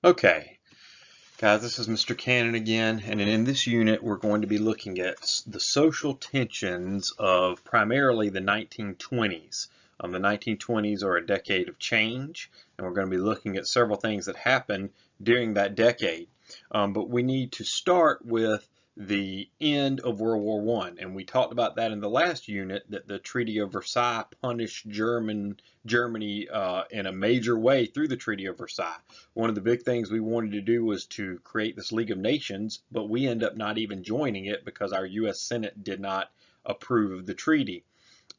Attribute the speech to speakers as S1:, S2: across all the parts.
S1: Okay, guys, this is Mr. Cannon again, and in this unit we're going to be looking at the social tensions of primarily the 1920s. The 1920s are a decade of change, and we're going to be looking at several things that happened during that decade. But we need to start with the end of World War One, and we talked about that in the last unit, that the Treaty of Versailles punished Germany in a major way through the Treaty of Versailles. One of the big things we wanted to do was to create this League of Nations, but we end up not even joining it because our U.S. Senate did not approve of the treaty.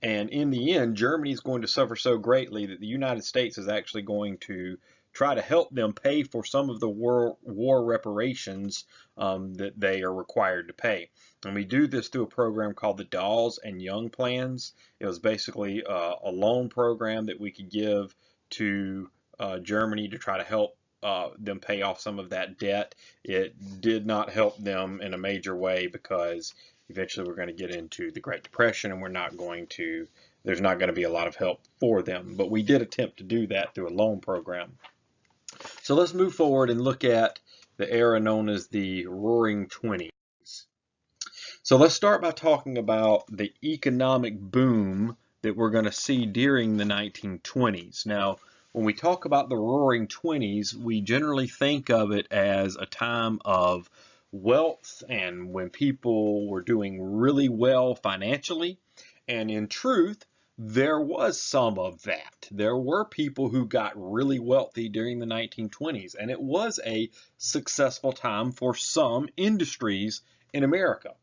S1: And in the end, Germany is going to suffer so greatly that the United States is actually going to try to help them pay for some of the war reparations that they are required to pay. And we do this through a program called the Dawes and Young plans. It was basically a loan program that we could give to Germany to try to help them pay off some of that debt. It did not help them in a major way because eventually we're going to get into the Great Depression, and there's not going to be a lot of help for them. But we did attempt to do that through a loan program. So let's move forward and look at the era known as the Roaring Twenties. So let's start by talking about the economic boom that we're going to see during the 1920s. Now, when we talk about the Roaring Twenties, we generally think of it as a time of wealth and when people were doing really well financially. And in truth, there was some of that. There were people who got really wealthy during the 1920s, and it was a successful time for some industries in America.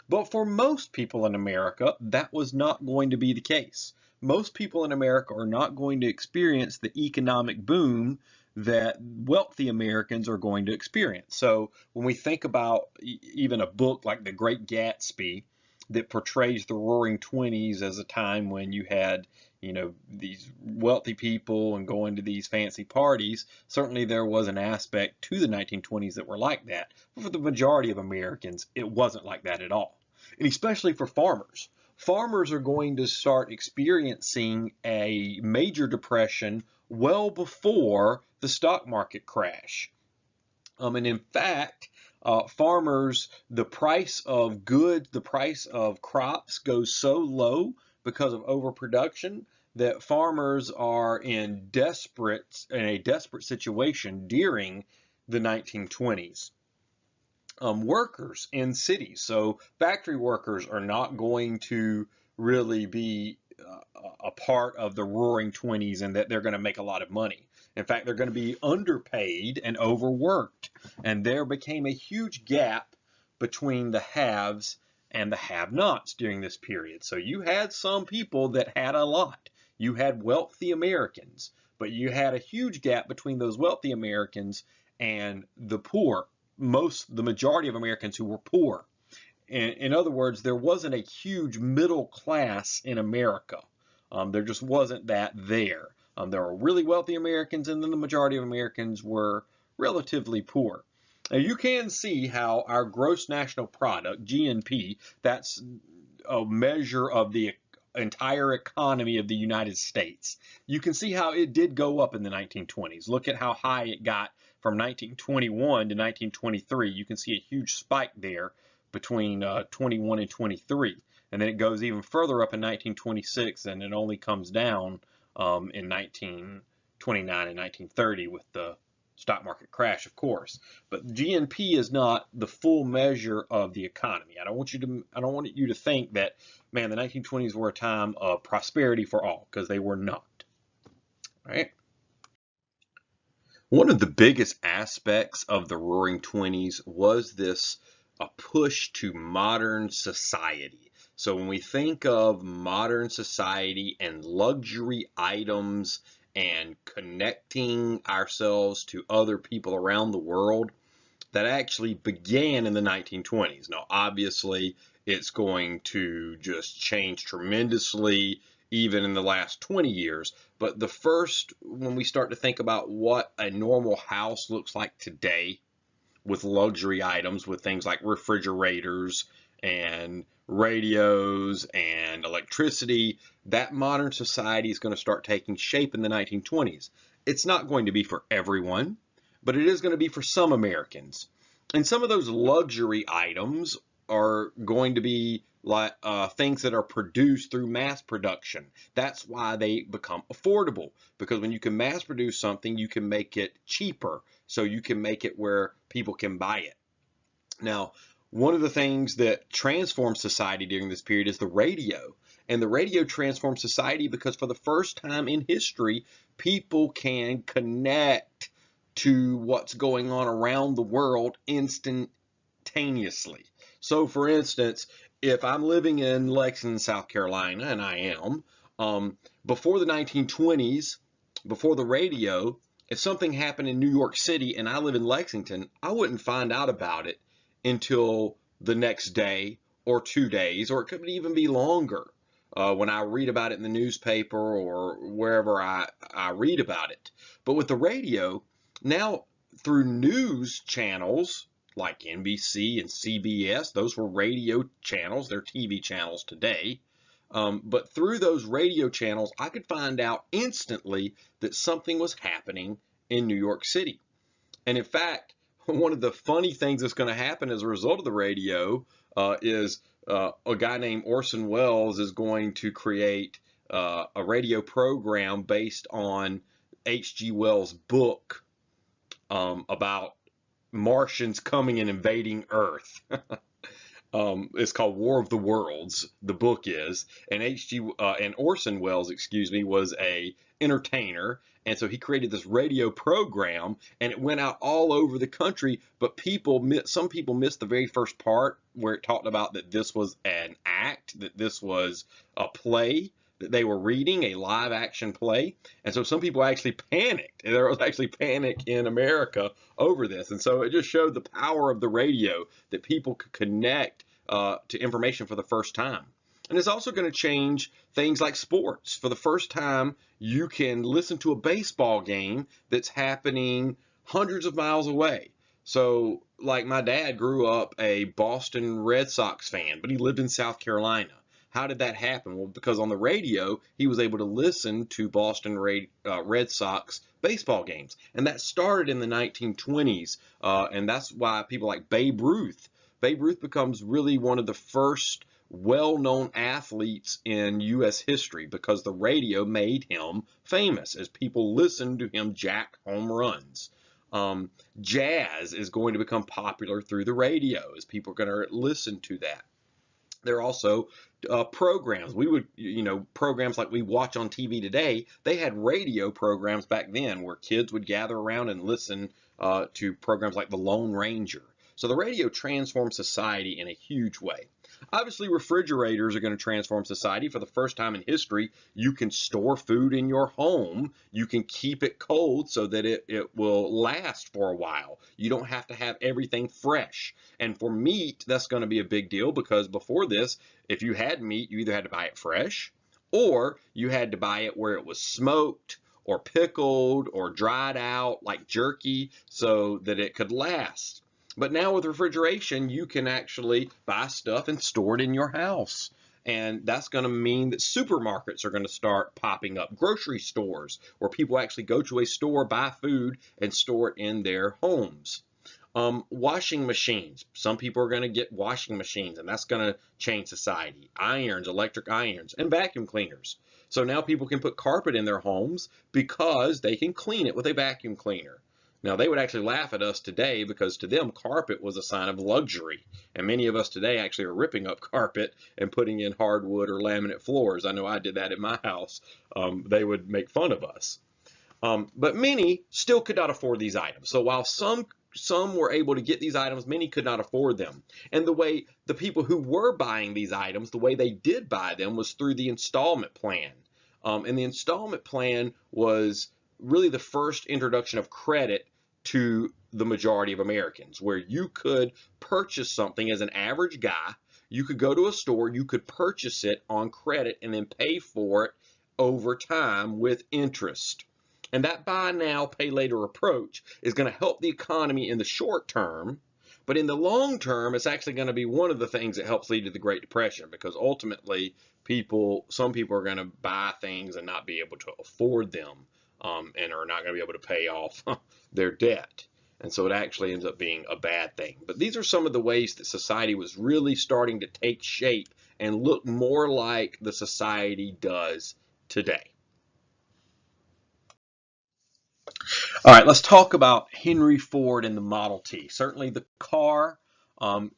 S1: But for most people in America, that was not going to be the case. Most people in America are not going to experience the economic boom that wealthy Americans are going to experience. So when we think about even a book like The Great Gatsby that portrays the Roaring Twenties as a time when you had, these wealthy people and going to these fancy parties, certainly there was an aspect to the 1920s that were like that. But for the majority of Americans, it wasn't like that at all. And especially for farmers. Farmers are going to start experiencing a major depression well before the stock market crash. And in fact, farmers, the price of goods, the price of crops goes so low because of overproduction that farmers are in a desperate situation during the 1920s. Workers in cities, so factory workers are not going to really be a part of the Roaring Twenties, and that they're going to make a lot of money. In fact, they're going to be underpaid and overworked. And there became a huge gap between the haves and the have-nots during this period. So you had some people that had a lot. You had wealthy Americans, but you had a huge gap between those wealthy Americans and the poor, the majority of Americans who were poor. In other words, there wasn't a huge middle class in America. There just wasn't that there. There were really wealthy Americans, and then the majority of Americans were relatively poor. Now you can see how our gross national product, GNP, that's a measure of the entire economy of the United States. You can see how it did go up in the 1920s. Look at how high it got from 1921 to 1923. You can see a huge spike there between 21 and 23. And then it goes even further up in 1926, and it only comes down in 1929 and 1930 with the stock market crash, of course. But GNP is not the full measure of the economy. I don't want you to think that, man, the 1920s were a time of prosperity for all, because they were not. Right? One of the biggest aspects of the Roaring Twenties was this a push to modern society. So when we think of modern society and luxury items and connecting ourselves to other people around the world, that actually began in the 1920s. Now, obviously, it's going to just change tremendously even in the last 20 years. But when we start to think about what a normal house looks like today, with luxury items, with things like refrigerators and radios and electricity, that modern society is going to start taking shape in the 1920s. It's not going to be for everyone. but it is going to be for some Americans. And some of those luxury items are going to be like things that are produced through mass production. That's why they become affordable, because when you can mass produce something, you can make it cheaper. So you can make it where people can buy it. Now, one of the things that transformed society during this period is the radio. And the radio transformed society because for the first time in history, people can connect to what's going on around the world instantaneously. So, for instance, if I'm living in Lexington, South Carolina, and I am, before the 1920s, before the radio, if something happened in New York City and I live in Lexington, I wouldn't find out about it until the next day or 2 days, or it could even be longer when I read about it in the newspaper or wherever I read about it. But with the radio, now through news channels like NBC and CBS, those were radio channels, they're TV channels today. But through those radio channels, I could find out instantly that something was happening in New York City. And in fact, one of the funny things that's going to happen as a result of the radio is a guy named Orson Welles is going to create a radio program based on H.G. Wells' book about Martians coming and invading Earth. It's called War of the Worlds. The book is, and Orson Welles, was a entertainer, and so he created this radio program, and it went out all over the country. But some people missed the very first part where it talked about that this was an act, that this was a play that they were reading, a live action play. And so some people actually panicked. There was actually panic in America over this. And so it just showed the power of the radio, that people could connect to information for the first time. And it's also going to change things like sports. For the first time, you can listen to a baseball game that's happening hundreds of miles away. So, like, my dad grew up a Boston Red Sox fan, but he lived in South Carolina. How did that happen? Well, because on the radio, he was able to listen to Boston Red Sox baseball games. And that started in the 1920s. And that's why people like Babe Ruth becomes really one of the first well-known athletes in U.S. history, because the radio made him famous as people listened to him jack home runs. Jazz is going to become popular through the radio as people are going to listen to that. There are also programs. Programs like we watch on TV today, they had radio programs back then where kids would gather around and listen to programs like The Lone Ranger. So the radio transformed society in a huge way. Obviously, refrigerators are going to transform society. For the first time in history, you can store food in your home. You can keep it cold so that it will last for a while. You don't have to have everything fresh. And for meat, that's going to be a big deal, because before this, if you had meat, you either had to buy it fresh or you had to buy it where it was smoked or pickled or dried out like jerky so that it could last. But now with refrigeration, you can actually buy stuff and store it in your house. And that's going to mean that supermarkets are going to start popping up, grocery stores, where people actually go to a store, buy food, and store it in their homes. Washing machines. Some people are going to get washing machines, and that's going to change society. Irons, electric irons, and vacuum cleaners. So now people can put carpet in their homes because they can clean it with a vacuum cleaner. Now, they would actually laugh at us today because to them, carpet was a sign of luxury. And many of us today actually are ripping up carpet and putting in hardwood or laminate floors. I know I did that in my house. They would make fun of us. But many still could not afford these items. So while some were able to get these items, many could not afford them. And the way the people who were buying these items, the way they did buy them was through the installment plan. And the installment plan was really the first introduction of credit to the majority of Americans, where you could purchase something as an average guy. You could go to a store, you could purchase it on credit and then pay for it over time with interest. And that buy now, pay later approach is going to help the economy in the short term, but in the long term, it's actually going to be one of the things that helps lead to the Great Depression, because ultimately some people are going to buy things and not be able to afford them. And are not going to be able to pay off their debt. And so it actually ends up being a bad thing. But these are some of the ways that society was really starting to take shape and look more like the society does today. All right, let's talk about Henry Ford and the Model T. Certainly the car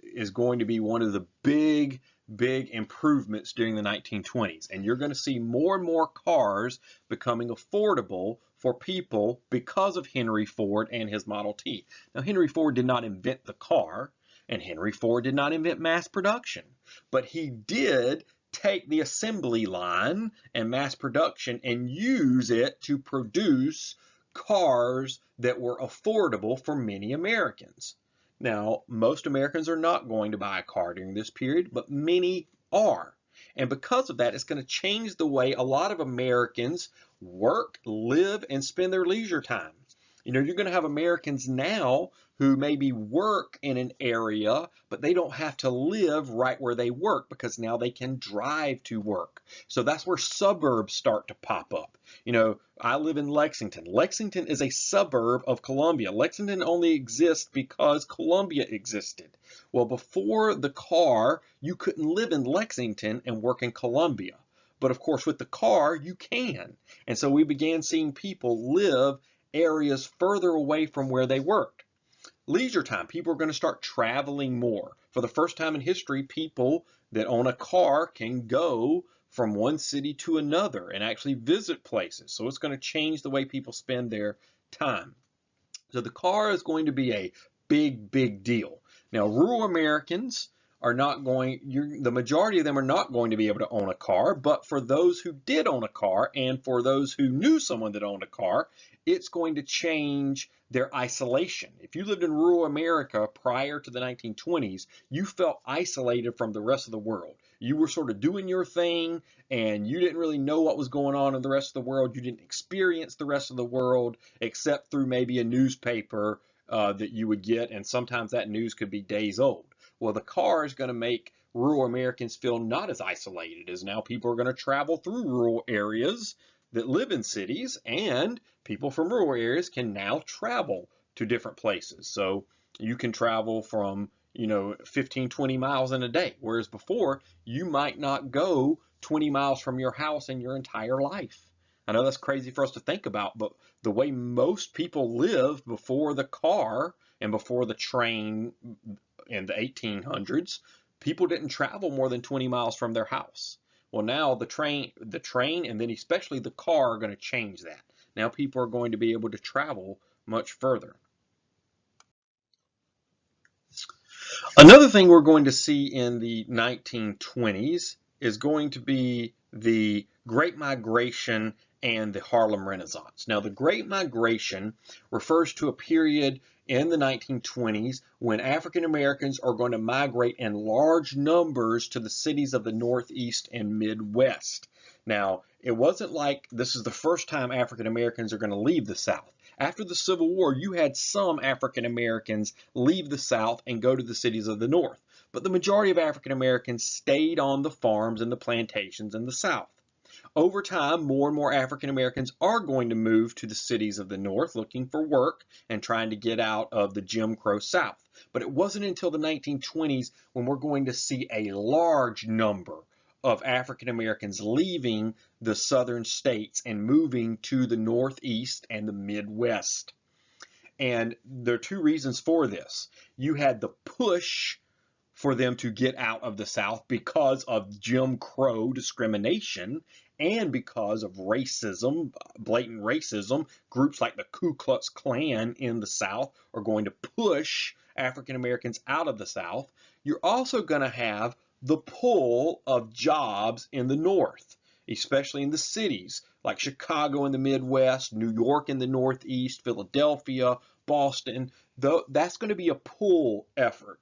S1: is going to be one of the big improvements during the 1920s. And you're going to see more and more cars becoming affordable for people because of Henry Ford and his Model T. Now, Henry Ford did not invent the car, and Henry Ford did not invent mass production, but he did take the assembly line and mass production and use it to produce cars that were affordable for many Americans. Now, most Americans are not going to buy a car during this period, but many are. And because of that, it's going to change the way a lot of Americans work, live, and spend their leisure time. You know, you're going to have Americans now who maybe work in an area, but they don't have to live right where they work because now they can drive to work. So that's where suburbs start to pop up. You know, I live in Lexington. Lexington is a suburb of Columbia. Lexington only exists because Columbia existed. Well, before the car, you couldn't live in Lexington and work in Columbia. But of course, with the car, you can. And so we began seeing people live areas further away from where they worked. Leisure time, people are going to start traveling more. For the first time in history, people that own a car can go from one city to another and actually visit places. So it's going to change the way people spend their time. So the car is going to be a big deal. Now, rural Americans are not going, the majority of them are not going to be able to own a car, but for those who did own a car and for those who knew someone that owned a car, it's going to change their isolation. If you lived in rural America prior to the 1920s, you felt isolated from the rest of the world. You were sort of doing your thing and you didn't really know what was going on in the rest of the world. You didn't experience the rest of the world except through maybe a newspaper that you would get, and sometimes that news could be days old. Well, the car is going to make rural Americans feel not as isolated, as now people are going to travel through rural areas that live in cities, and people from rural areas can now travel to different places. So you can travel from 15, 20 miles in a day, whereas before you might not go 20 miles from your house in your entire life. I know that's crazy for us to think about, but the way most people lived before the car and before the train in the 1800s, people didn't travel more than 20 miles from their house. Well, now the train, and then especially the car are going to change that. Now people are going to be able to travel much further. Another thing we're going to see in the 1920s is going to be the Great Migration and the Harlem Renaissance. Now, the Great Migration refers to a period in the 1920s when African Americans are going to migrate in large numbers to the cities of the Northeast and Midwest. Now, it wasn't like this is the first time African Americans are going to leave the South. After the Civil War, you had some African Americans leave the South and go to the cities of the North. But the majority of African Americans stayed on the farms and the plantations in the South. Over time, more and more African Americans are going to move to the cities of the North looking for work and trying to get out of the Jim Crow South. But it wasn't until the 1920s when we're going to see a large number of African Americans leaving the southern states and moving to the Northeast and the Midwest. And there are two reasons for this. You had the push for them to get out of the South because of Jim Crow discrimination and because of racism, blatant racism. Groups like the Ku Klux Klan in the South are going to push African Americans out of the South. You're also going to have the pull of jobs in the North, especially in the cities like Chicago in the Midwest, New York in the Northeast, Philadelphia, Boston. That's going to be a pull effort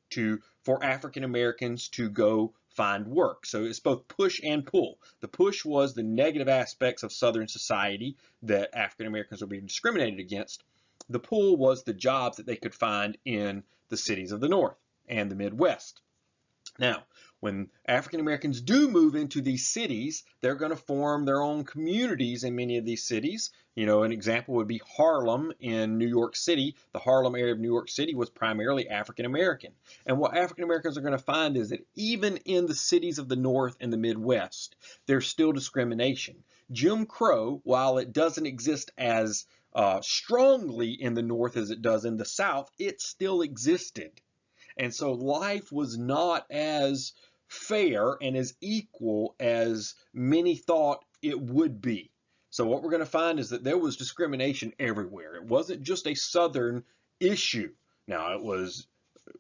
S1: for African Americans to go find work. So it's both push and pull. The push was the negative aspects of Southern society that African Americans were being discriminated against. The pull was the jobs that they could find in the cities of the North and the Midwest. Now, when African Americans do move into these cities, they're going to form their own communities in many of these cities. You know, an example would be Harlem in New York City. The Harlem area of New York City was primarily African American. And what African Americans are going to find is that even in the cities of the North and the Midwest, there's still discrimination. Jim Crow, while it doesn't exist as strongly in the North as it does in the South, it still existed. And so life was not as fair and as equal as many thought it would be. So what we're going to find is that there was discrimination everywhere. It wasn't just a Southern issue. Now, it was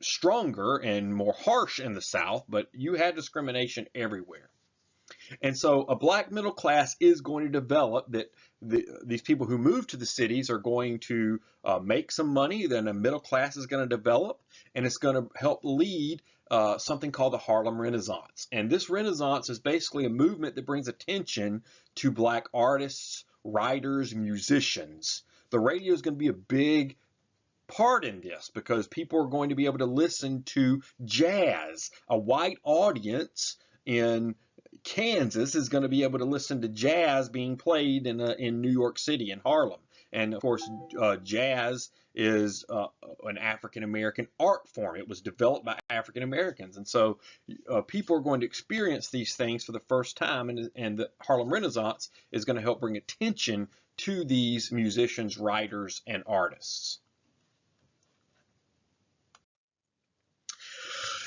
S1: stronger and more harsh in the South, but you had discrimination everywhere. And so a black middle class is going to develop, that these people who move to the cities are going to make some money, then a middle class is going to develop, and it's going to help lead something called the Harlem Renaissance. And this Renaissance is basically a movement that brings attention to black artists, writers, musicians. The radio is going to be a big part in this because people are going to be able to listen to jazz. A white audience in Kansas is going to be able to listen to jazz being played in New York City, in Harlem. And of course, jazz is an African American art form. It was developed by African Americans. And so people are going to experience these things for the first time. And the Harlem Renaissance is going to help bring attention to these musicians, writers, and artists.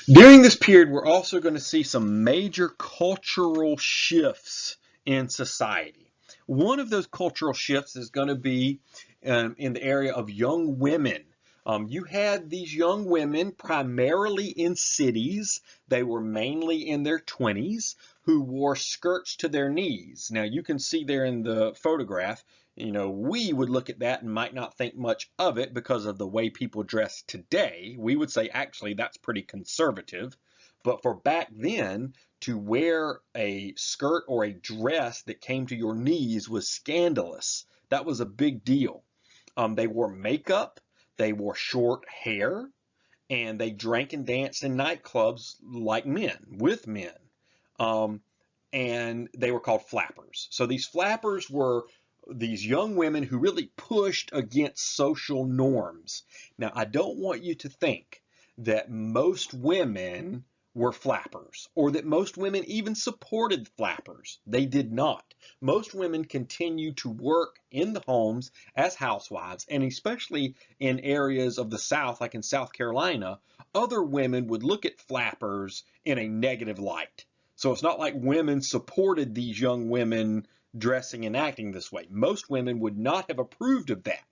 S1: During this period, we're also going to see some major cultural shifts in society. One of those cultural shifts is going to be in the area of young women. You had these young women primarily in cities. They were mainly in their 20s who wore skirts to their knees. Now, you can see there in the photograph, you know, we would look at that and might not think much of it because of the way people dress today. We would say, actually, that's pretty conservative. But for back then, to wear a skirt or a dress that came to your knees was scandalous. That was a big deal. They wore makeup, they wore short hair, and they drank and danced in nightclubs like men, with men. And they were called flappers. So these flappers were these young women who really pushed against social norms. Now, I don't want you to think that most women were flappers or that most women even supported flappers. They did not. Most women continued to work in the homes as housewives, and especially in areas of the South, like in South Carolina, other women would look at flappers in a negative light. So it's not like women supported these young women dressing and acting this way. Most women would not have approved of that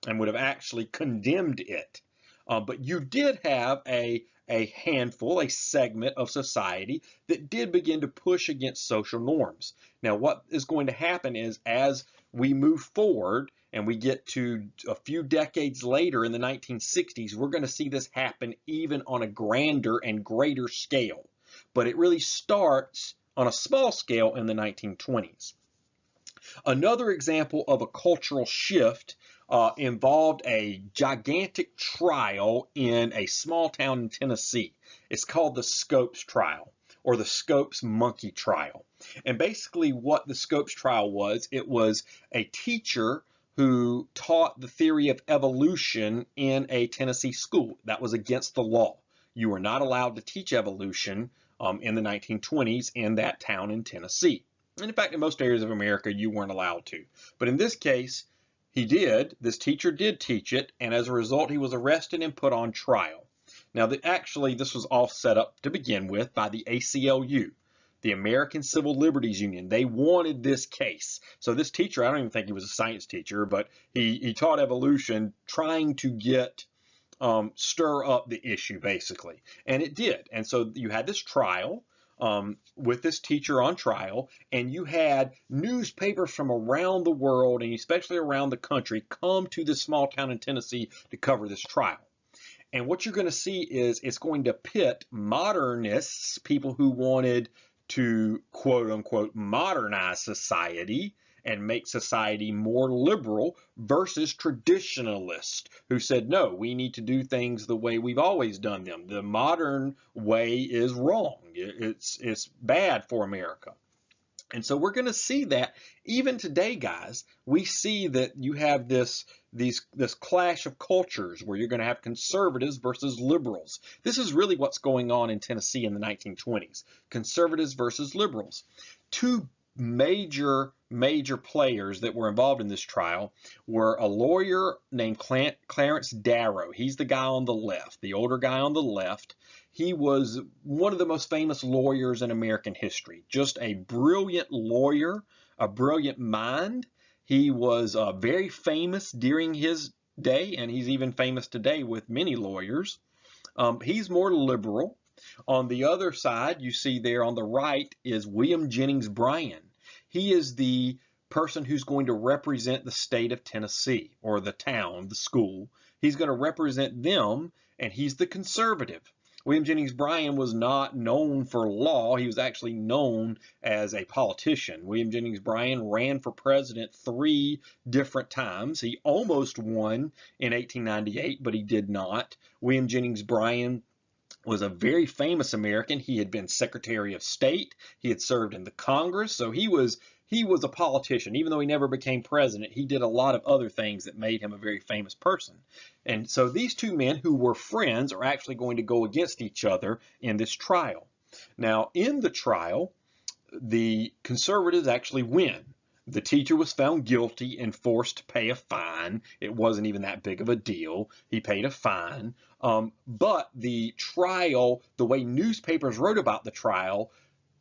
S1: and would have actually condemned it. But you did have a handful, a segment of society that did begin to push against social norms. Now, what is going to happen is as we move forward and we get to a few decades later in the 1960s, we're going to see this happen even on a grander and greater scale. But it really starts on a small scale in the 1920s. Another example of a cultural shift involved a gigantic trial in a small town in Tennessee. It's called the Scopes trial, or the Scopes monkey trial. And basically what the Scopes trial was, it was a teacher who taught the theory of evolution in a Tennessee school. That was against the law. You were not allowed to teach evolution in the 1920s in that town in Tennessee. And in fact, in most areas of America, you weren't allowed to. But in this case, he did. This teacher did teach it, and as a result, he was arrested and put on trial. Now, actually, this was all set up to begin with by the ACLU, the American Civil Liberties Union. They wanted this case. So this teacher, I don't even think he was a science teacher, but he taught evolution trying to get stir up the issue, basically. And it did. And so you had this trial with this teacher on trial, and you had newspapers from around the world, and especially around the country, come to this small town in Tennessee to cover this trial. And what you're going to see is it's going to pit modernists, people who wanted to, quote unquote, modernize society and make society more liberal versus traditionalist who said, no, we need to do things the way we've always done them. The modern way is wrong. It's bad for America. And so we're going to see that even today, guys. We see that you have this clash of cultures where you're going to have conservatives versus liberals. This is really what's going on in Tennessee in the 1920s. Conservatives versus liberals. Two major players that were involved in this trial were a lawyer named Clarence Darrow. He's the guy on the left, the older guy on the left. He was one of the most famous lawyers in American history, just a brilliant lawyer, a brilliant mind. He was very famous during his day, and he's even famous today with many lawyers. He's more liberal. On the other side, you see there on the right is William Jennings Bryan. He is the person who's going to represent the state of Tennessee, or the town, the school. He's going to represent them, and he's the conservative. William Jennings Bryan was not known for law. He was actually known as a politician. William Jennings Bryan ran for president 3 different times. He almost won in 1898, but he did not. William Jennings Bryan was a very famous American. He had been Secretary of State. He had served in the Congress. So he was a politician. Even though he never became president, he did a lot of other things that made him a very famous person. And so these two men who were friends are actually going to go against each other in this trial. Now, in the trial, the conservatives actually win. The teacher was found guilty and forced to pay a fine. It wasn't even that big of a deal. He paid a fine. But the trial, the way newspapers wrote about the trial,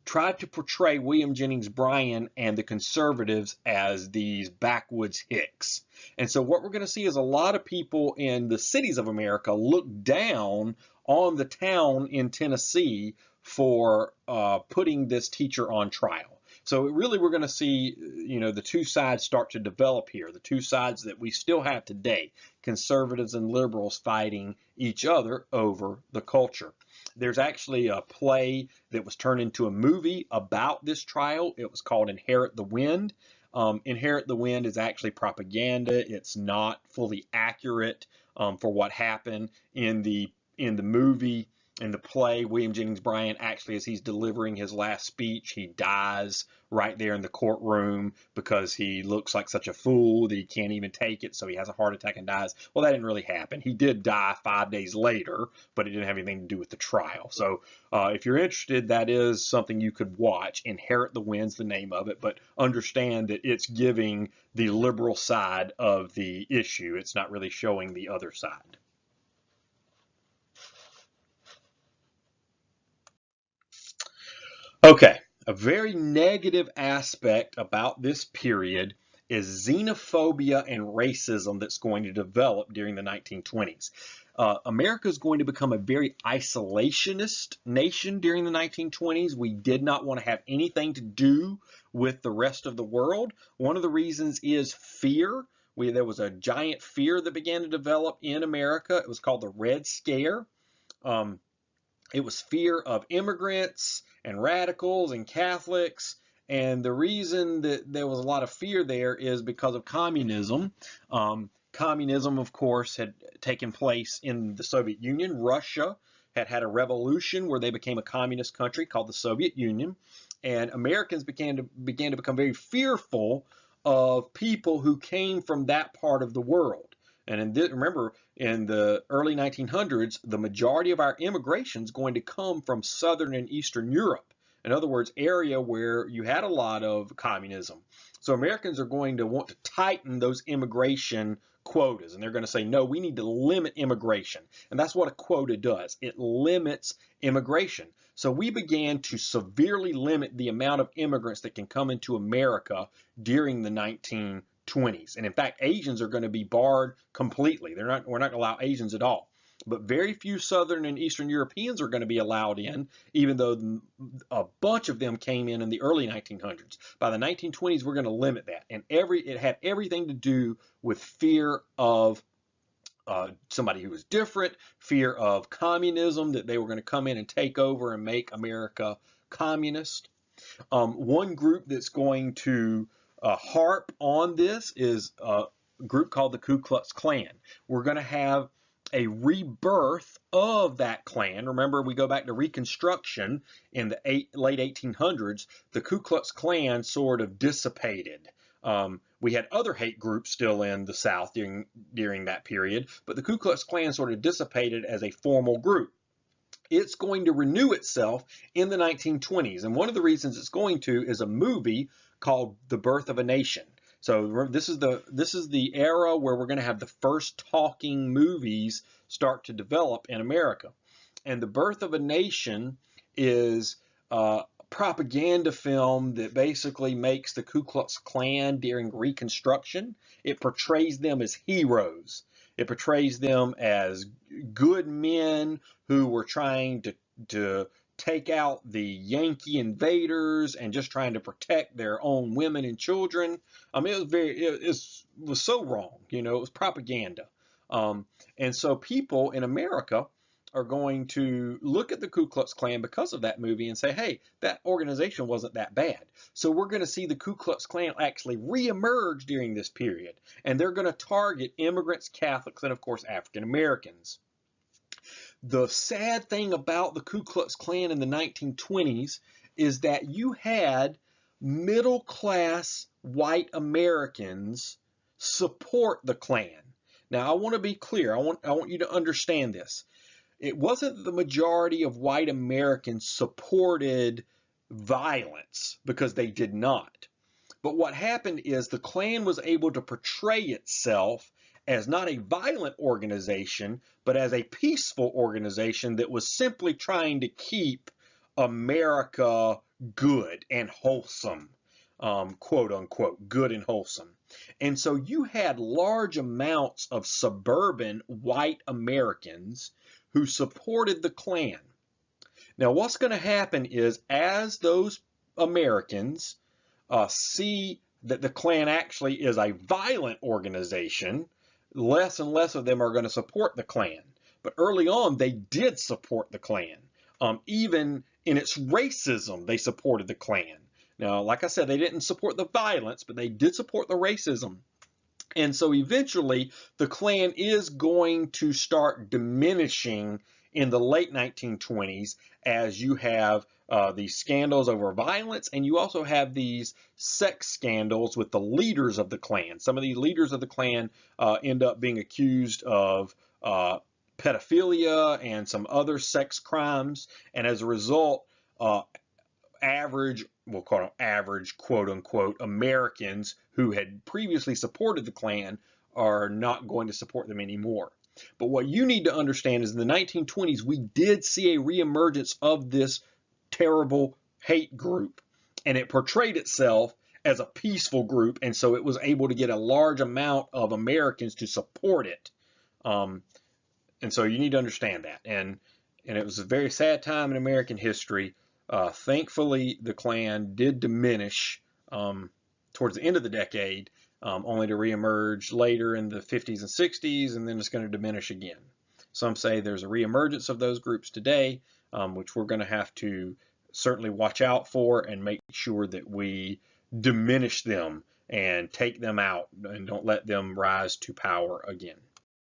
S1: tried to portray William Jennings Bryan and the conservatives as these backwoods hicks. And so what we're going to see is a lot of people in the cities of America look down on the town in Tennessee for putting this teacher on trial. So really we're going to see, the two sides start to develop here, the two sides that we still have today, conservatives and liberals fighting each other over the culture. There's actually a play that was turned into a movie about this trial. It was called Inherit the Wind. Inherit the Wind is actually propaganda. It's not fully accurate for what happened in the movie. In the play, William Jennings Bryan, actually, as he's delivering his last speech, he dies right there in the courtroom because he looks like such a fool that he can't even take it, so he has a heart attack and dies. Well, that didn't really happen. He did die 5 days later, but it didn't have anything to do with the trial. So if you're interested, that is something you could watch. Inherit the Wind's the name of it, but understand that it's giving the liberal side of the issue. It's not really showing the other side. Okay, a very negative aspect about this period is xenophobia and racism that's going to develop during the 1920s. America is going to become a very isolationist nation during the 1920s. We did not want to have anything to do with the rest of the world. One of the reasons is fear. There was a giant fear that began to develop in America. It was called the Red Scare. It was fear of immigrants and radicals and Catholics. And the reason that there was a lot of fear there is because of communism. Communism, of course, had taken place in the Soviet Union. Russia had had a revolution where they became a communist country called the Soviet Union. And Americans began to become very fearful of people who came from that part of the world. And remember, in the early 1900s, the majority of our immigration is going to come from Southern and Eastern Europe. In other words, area where you had a lot of communism. So Americans are going to want to tighten those immigration quotas. And they're going to say, no, we need to limit immigration. And that's what a quota does. It limits immigration. So we began to severely limit the amount of immigrants that can come into America during the 1920s. And in fact, Asians are going to be barred completely. We're not going to allow Asians at all. But very few Southern and Eastern Europeans are going to be allowed in, even though a bunch of them came in the early 1900s. By the 1920s, we're going to limit that. And it had everything to do with fear of somebody who was different, fear of communism, that they were going to come in and take over and make America communist. One group that's going to harp on this is a group called the Ku Klux Klan. We're going to have a rebirth of that Klan. Remember, we go back to Reconstruction in the late 1800s. The Ku Klux Klan sort of dissipated. We had other hate groups still in the South during that period, but the Ku Klux Klan sort of dissipated as a formal group. It's going to renew itself in the 1920s, and one of the reasons it's going to is a movie called The Birth of a Nation. So this is the era where we're going to have the first talking movies start to develop in America. And The Birth of a Nation is a propaganda film that basically makes the Ku Klux Klan during Reconstruction. It portrays them as heroes. It portrays them as good men who were trying to take out the Yankee invaders and just trying to protect their own women and children. I mean, it was so wrong. It was propaganda. And so people in America are going to look at the Ku Klux Klan because of that movie and say, hey, that organization wasn't that bad. So we're going to see the Ku Klux Klan actually reemerge during this period. And they're going to target immigrants, Catholics, and of course, African Americans. The sad thing about the Ku Klux Klan in the 1920s is that you had middle-class white Americans support the Klan. Now, I want to be clear. I want you to understand this. It wasn't that the majority of white Americans supported violence, because they did not. But what happened is the Klan was able to portray itself as not a violent organization, but as a peaceful organization that was simply trying to keep America good and wholesome, quote unquote, good and wholesome. And so you had large amounts of suburban white Americans who supported the Klan. Now, what's going to happen is, as those Americans see that the Klan actually is a violent organization, less and less of them are going to support the Klan. But early on, they did support the Klan. Even in its racism, they supported the Klan. Now, like I said, they didn't support the violence, but they did support the racism. And so eventually, the Klan is going to start diminishing in the late 1920s as you have these scandals over violence, and you also have these sex scandals with the leaders of the Klan. Some of these leaders of the Klan end up being accused of pedophilia and some other sex crimes, and as a result, we'll call them average, quote unquote, Americans who had previously supported the Klan are not going to support them anymore. But what you need to understand is in the 1920s, we did see a reemergence of this terrible hate group, and it portrayed itself as a peaceful group, and so it was able to get a large amount of Americans to support it. And so you need to understand that. And it was a very sad time in American history. Thankfully, the Klan did diminish towards the end of the decade, only to reemerge later in the 50s and 60s, and then it's going to diminish again. Some say there's a reemergence of those groups today, which we're going to have to certainly watch out for and make sure that we diminish them and take them out and don't let them rise to power again.